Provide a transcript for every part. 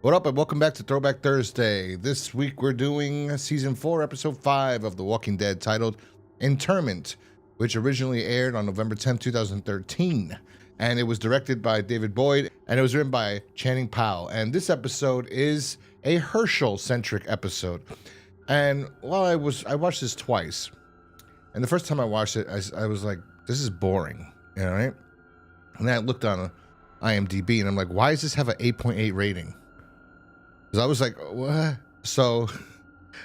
What up, and welcome back to Throwback Thursday. This week we're doing Season 4, Episode 5 of The Walking Dead, titled Internment, which originally aired on November 10, 2013. And it was directed by David Boyd, and it was written by Channing Powell. And this episode is a Hershel-centric episode. And while I watched this twice, and the first time I watched it, I was like, this is boring, you know, right? And then I looked on IMDb, and I'm like, why does this have an 8.8 rating? Because I was like, what? So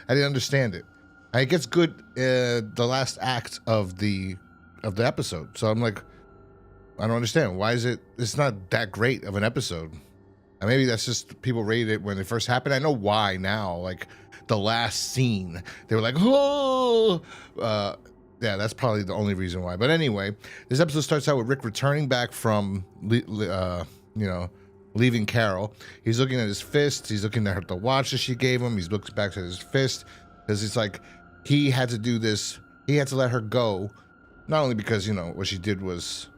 I didn't understand it. And it gets good the last act of the episode. So I'm like, I don't understand. Why is it's not that great of an episode? And maybe that's just people rated it when it first happened. I know why now. Like the last scene, they were like, oh, yeah, that's probably the only reason why. But anyway, this episode starts out with Rick returning back from, leaving Carol. He's looking at his fist. He's looking at the watch that she gave him. He looks back at his fist because it's like he had to do this. He had to let her go, not only because, what she did was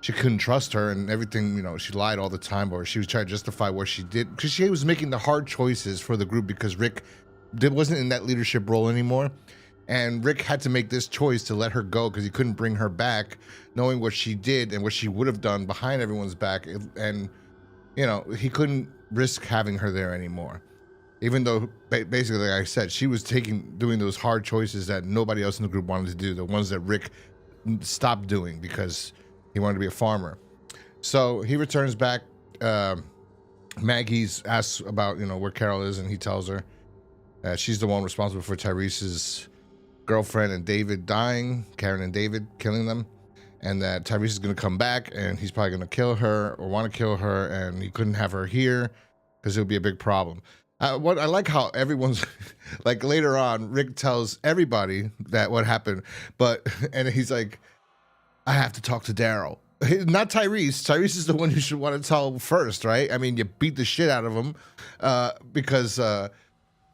she couldn't trust her and everything, she lied all the time, or she was trying to justify what she did because she was making the hard choices for the group because Rick wasn't in that leadership role anymore. And Rick had to make this choice to let her go because he couldn't bring her back, knowing what she did and what she would have done behind everyone's back. And he couldn't risk having her there anymore. Even though, basically, like I said, she was doing those hard choices that nobody else in the group wanted to do, the ones that Rick stopped doing because he wanted to be a farmer. So he returns back. Maggie's asks about, where Carol is, and he tells her that she's the one responsible for Tyrese's girlfriend and David dying, Karen and David killing them. And that Tyrese is going to come back and he's probably going to kill her or want to kill her, and he couldn't have her here because it would be a big problem. What I like how everyone's like later on, Rick tells everybody that what happened, and he's like, I have to talk to Daryl. Not Tyrese. Tyrese is the one you should want to tell first, right? I mean, you beat the shit out of him because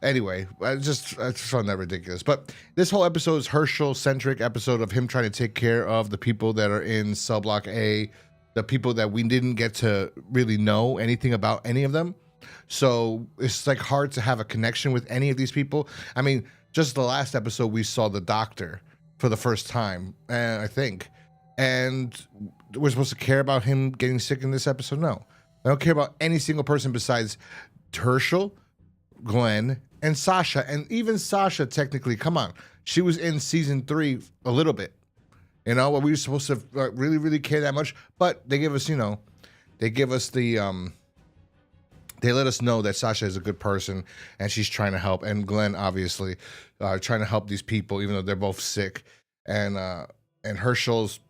anyway, I just found that ridiculous. But this whole episode is Hershel-centric episode of him trying to take care of the people that are in Cell Block A, the people that we didn't get to really know anything about any of them. So it's like hard to have a connection with any of these people. I mean, just the last episode, we saw the doctor for the first time, I think. And we're supposed to care about him getting sick in this episode? No. I don't care about any single person besides Hershel, Glenn, and Sasha. And even Sasha, technically, come on, she was in season 3 a little bit, we were supposed to really, really care that much, but they give us, they let us know that Sasha is a good person and she's trying to help, and Glenn obviously trying to help these people even though they're both sick, and Hershel's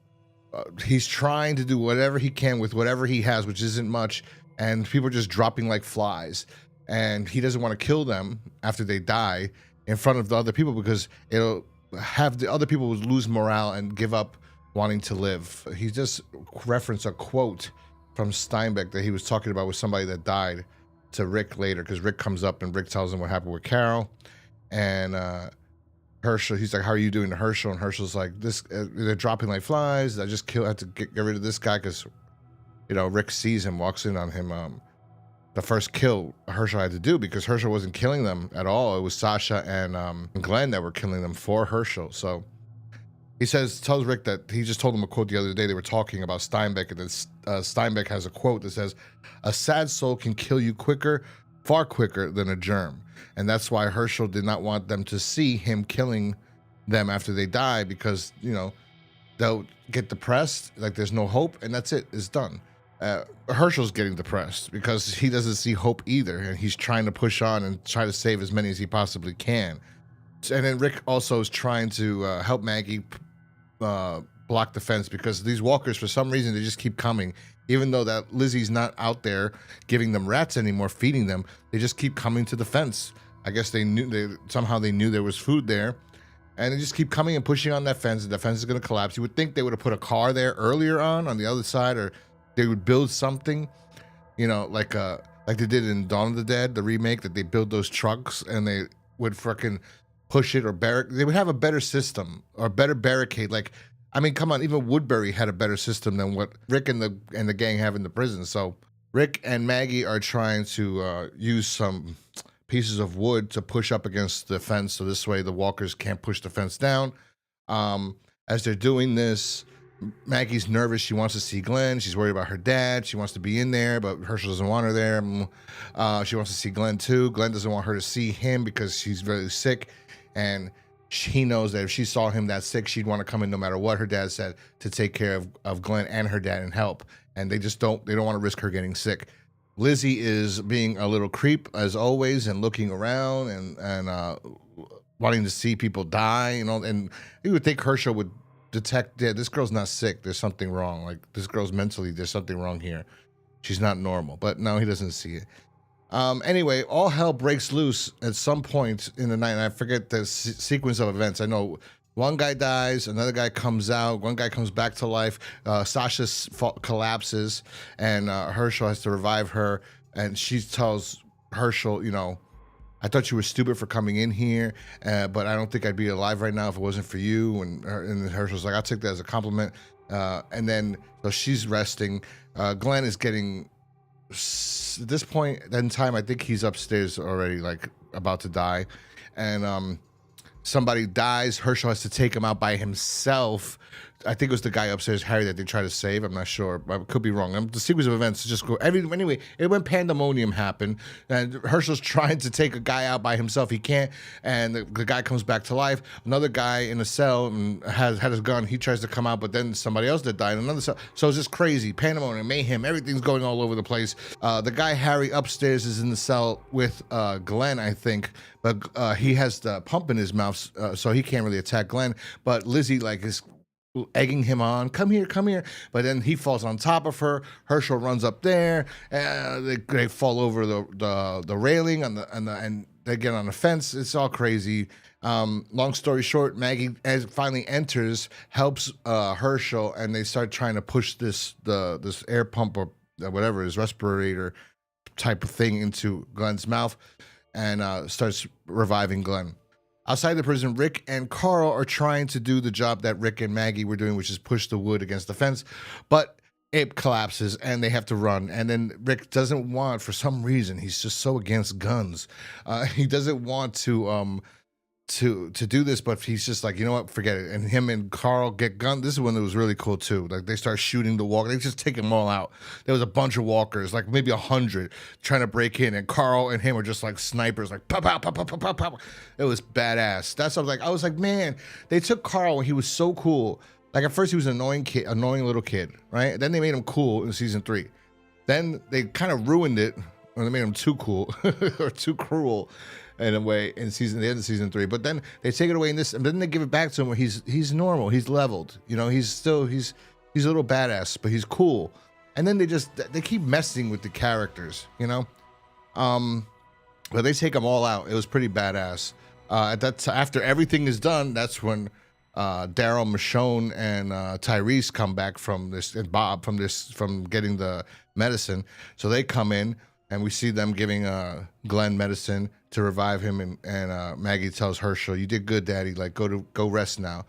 he's trying to do whatever he can with whatever he has, which isn't much, and people are just dropping like flies. And he doesn't want to kill them after they die in front of the other people because it'll have the other people lose morale and give up wanting to live. He just referenced a quote from Steinbeck that he was talking about with somebody that died to Rick later, because Rick comes up and Rick tells him what happened with Carol. And Hershel, he's like, how are you doing to Hershel? And Hershel's like, they're dropping like flies. I had to get rid of this guy because, Rick sees him, walks in on him. The first kill Hershel had to do because Hershel wasn't killing them at all. It was Sasha and Glenn that were killing them for Hershel. So he tells Rick that he just told him a quote the other day. They were talking about Steinbeck, and then Steinbeck has a quote that says, a sad soul can kill you quicker, far quicker than a germ. And that's why Hershel did not want them to see him killing them after they die because, they'll get depressed, like there's no hope, and that's it, it's done. Hershel's getting depressed because he doesn't see hope either, and he's trying to push on and try to save as many as he possibly can. And then Rick also is trying to help Maggie block the fence because these walkers, for some reason, they just keep coming. Even though that Lizzie's not out there giving them rats anymore, feeding them, they just keep coming to the fence. I guess they knew there was food there, and they just keep coming and pushing on that fence, and the fence is going to collapse. You would think they would have put a car there earlier on the other side, or they would build something, like they did in Dawn of the Dead, the remake, that they build those trucks and they would fucking push it or they would have a better system or a better barricade. Like, I mean, come on, even Woodbury had a better system than what Rick and the gang have in the prison. So Rick and Maggie are trying to use some pieces of wood to push up against the fence, so this way the walkers can't push the fence down. As they're doing this, Maggie's nervous. She wants to see Glenn. She's worried about her dad. She wants to be in there, but Hershel doesn't want her there. She wants to see Glenn too. Glenn doesn't want her to see him because she's very sick, and he knows that if she saw him that sick, she'd want to come in no matter what her dad said to take care of Glenn and her dad and help. And they don't want to risk her getting sick. Lizzie is being a little creep as always and looking around and wanting to see people die, and you would think Hershel would detect, yeah, this girl's not sick. There's something wrong. Like, this girl's mentally, there's something wrong here. She's not normal. But no, he doesn't see it. Anyway, all hell breaks loose at some point in the night. And I forget the sequence of events. I know one guy dies, another guy comes out, one guy comes back to life. Sasha collapses, and Hershel has to revive her. And she tells Hershel, I thought you were stupid for coming in here, but I don't think I'd be alive right now if it wasn't for you. And Hershel's like, I'll take that as a compliment. And then, so she's resting. Glenn is getting, at this point in time, I think he's upstairs already, like about to die. And somebody dies. Hershel has to take him out by himself. I think it was the guy upstairs, Harry, that they tried to save. I'm not sure. I could be wrong. The sequence of events just go. Anyway, when pandemonium happened, and Hershel's trying to take a guy out by himself. He can't, and the guy comes back to life. Another guy in a cell and had his gun. He tries to come out, but then somebody else that died in another cell. So it's just crazy. Pandemonium, mayhem. Everything's going all over the place. The guy, Harry, upstairs is in the cell with Glenn, I think. But he has the pump in his mouth, so he can't really attack Glenn. But Lizzie, is egging him on, come here, but then he falls on top of her. Hershel runs up there, and they fall over the railing and they get on the fence. It's all crazy. Long story short, Maggie finally enters, helps Hershel, and they start trying to push this air pump or whatever, his respirator type of thing into Glenn's mouth, and starts reviving Glenn. Outside the prison, Rick and Carl are trying to do the job that Rick and Maggie were doing, which is push the wood against the fence, but it collapses and they have to run. And then Rick doesn't want, for some reason, he's just so against guns. He doesn't want to do this, but he's just like, you know what, forget it. And him and Carl get gunned. This is when it was really cool too. Like, they start shooting the walkers. They just take them all out. There was a bunch of walkers, like maybe 100, trying to break in, and Carl and him are just like snipers, like pop, pop, pop, pop, pop, pop, pop. It was badass. That's what I was like, man, they took Carl when he was so cool. Like, at first he was an annoying little kid, right? Then they made him cool in season 3. Then they kind of ruined it, or they made him too cool or too cruel in a way in the end of season 3. But then they take it away in this, and then they give it back to him where he's normal, he's leveled, he's a little badass, but he's cool. And then they keep messing with the characters, but they take them all out. It was pretty badass. After everything is done, that's when Daryl, Michonne, and Tyrese come back from this, and Bob from getting the medicine. So they come in, and we see them giving Glenn medicine to revive him, and Maggie tells Hershel, "You did good, Daddy. Like, go rest now."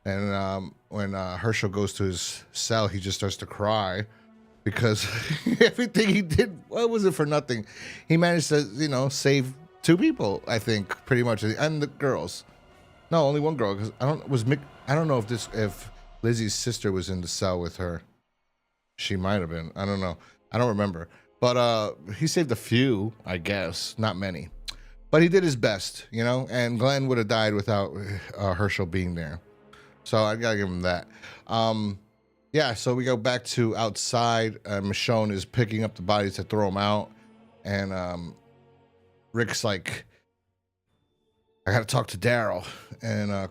And when Hershel goes to his cell, he just starts to cry because everything he did, what was it for nothing? He managed to, save 2 people, I think, pretty much, and the girls. No, only one girl. Because I don't know if Lizzie's sister was in the cell with her. She might have been. I don't know. I don't remember. But he saved a few, I guess, not many. But he did his best, and Glenn would have died without Hershel being there. So I gotta give him that. Yeah, so we go back to outside. Michonne is picking up the bodies to throw them out. And Rick's like, I gotta talk to Daryl. And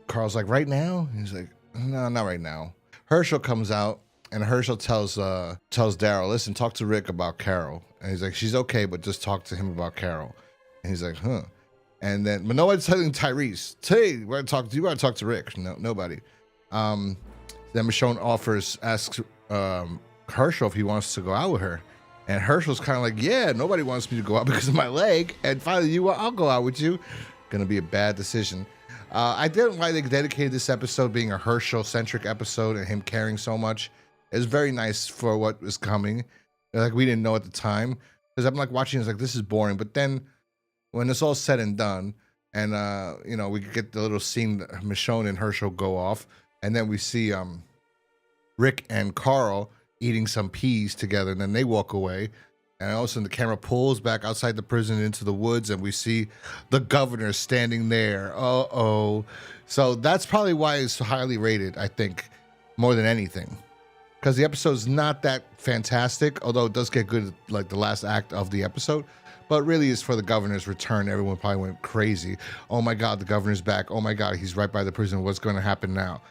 Carl's like, right now? He's like, no, not right now. Hershel comes out. And Hershel tells Daryl, listen, talk to Rick about Carol. And he's like, she's okay, but just talk to him about Carol. And he's like, huh. And then, but nobody's telling Tyrese, hey, you gotta talk to Rick. No, nobody. Then Michonne asks Hershel if he wants to go out with her. And Hershel's kind of like, yeah, nobody wants me to go out because of my leg. And finally, I'll go out with you. Gonna be a bad decision. I didn't like they dedicated this episode being a Hershel-centric episode and him caring so much. It was very nice for what was coming. Like we didn't know at the time, because I'm like watching, it's like this is boring. But then when it's all said and done, and we get the little scene that Michonne and Hershel go off, and then we see Rick and Carl eating some peas together, and then they walk away. And all of a sudden, the camera pulls back outside the prison into the woods, and we see the governor standing there. Uh-oh. So that's probably why it's so highly rated, I think, more than anything. Because the episode's not that fantastic, although it does get good, like the last act of the episode. But really, is for the governor's return. Everyone probably went crazy. Oh my God, the governor's back. Oh my God, he's right by the prison. What's going to happen now?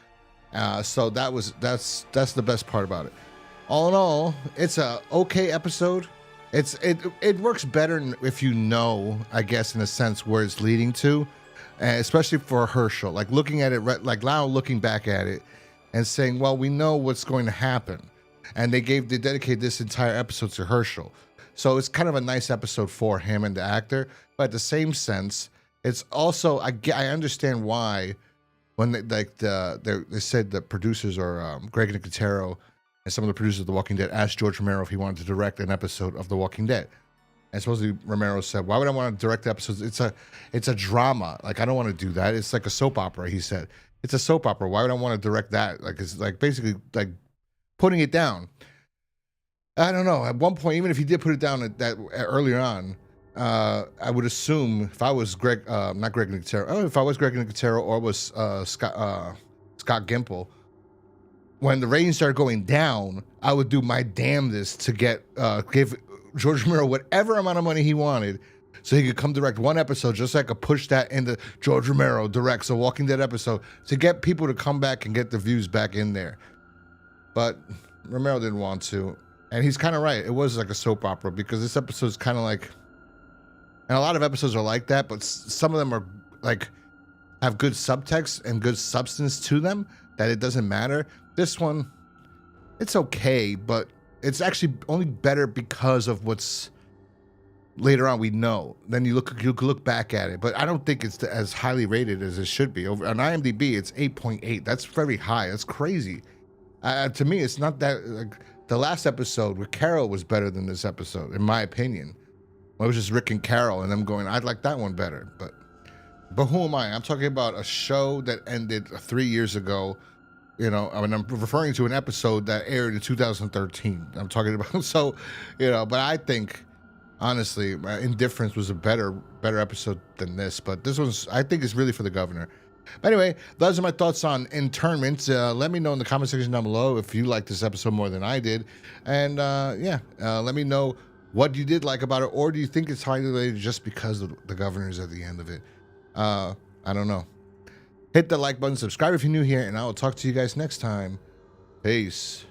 So that's the best part about it. All in all, it's a okay episode. It works better if you know, I guess, in a sense, where it's leading to, especially for Hershel. Like looking at it, like now looking back at it and saying, well, we know what's going to happen. And they dedicated this entire episode to Hershel. So it's kind of a nice episode for him and the actor. But at the same sense, it's also, I understand why when they said the producers or Greg Nicotero and some of the producers of The Walking Dead asked George Romero if he wanted to direct an episode of The Walking Dead. And supposedly Romero said, why would I want to direct episodes? It's a drama. Like, I don't want to do that. It's like a soap opera, he said. It's a soap opera. Why would I want to direct that? Like, it's like basically like putting it down. I don't know. At one point, even if he did put it down earlier on, I would assume if I was not Greg Nicotero, if I was Greg Nicotero or was Scott Gimple, when the ratings started going down, I would do my damnedest to give George Romero whatever amount of money he wanted so he could come direct one episode, just so I could push that into George Romero directs a Walking Dead episode to get people to come back and get the views back in there. But Romero didn't want to. And he's kind of right. It was like a soap opera because this episode is kind of like, and a lot of episodes are like that, but some of them are like, have good subtext and good substance to them that it doesn't matter. This one, it's okay, but it's actually only better because of what's later on we know. Then you look back at it, but I don't think it's as highly rated as it should be. Over on IMDb, it's 8.8. That's very high. That's crazy. To me, it's not that. Like, the last episode with Carol was better than this episode, in my opinion. It was just Rick and Carol, and them going, I'd like that one better. But who am I? I'm talking about a show that ended 3 years ago. I'm referring to an episode that aired in 2013. I'm talking about, so, but I think, honestly, Indifference was a better episode than this. But this one's, I think, is really for the governor. But anyway, those are my thoughts on Internment. Let me know in the comment section down below if you liked this episode more than I did. And let me know what you did like about it, or do you think it's highly related just because the governor's at the end of it? I don't know. Hit the like button, subscribe if you're new here, and I will talk to you guys next time. Peace.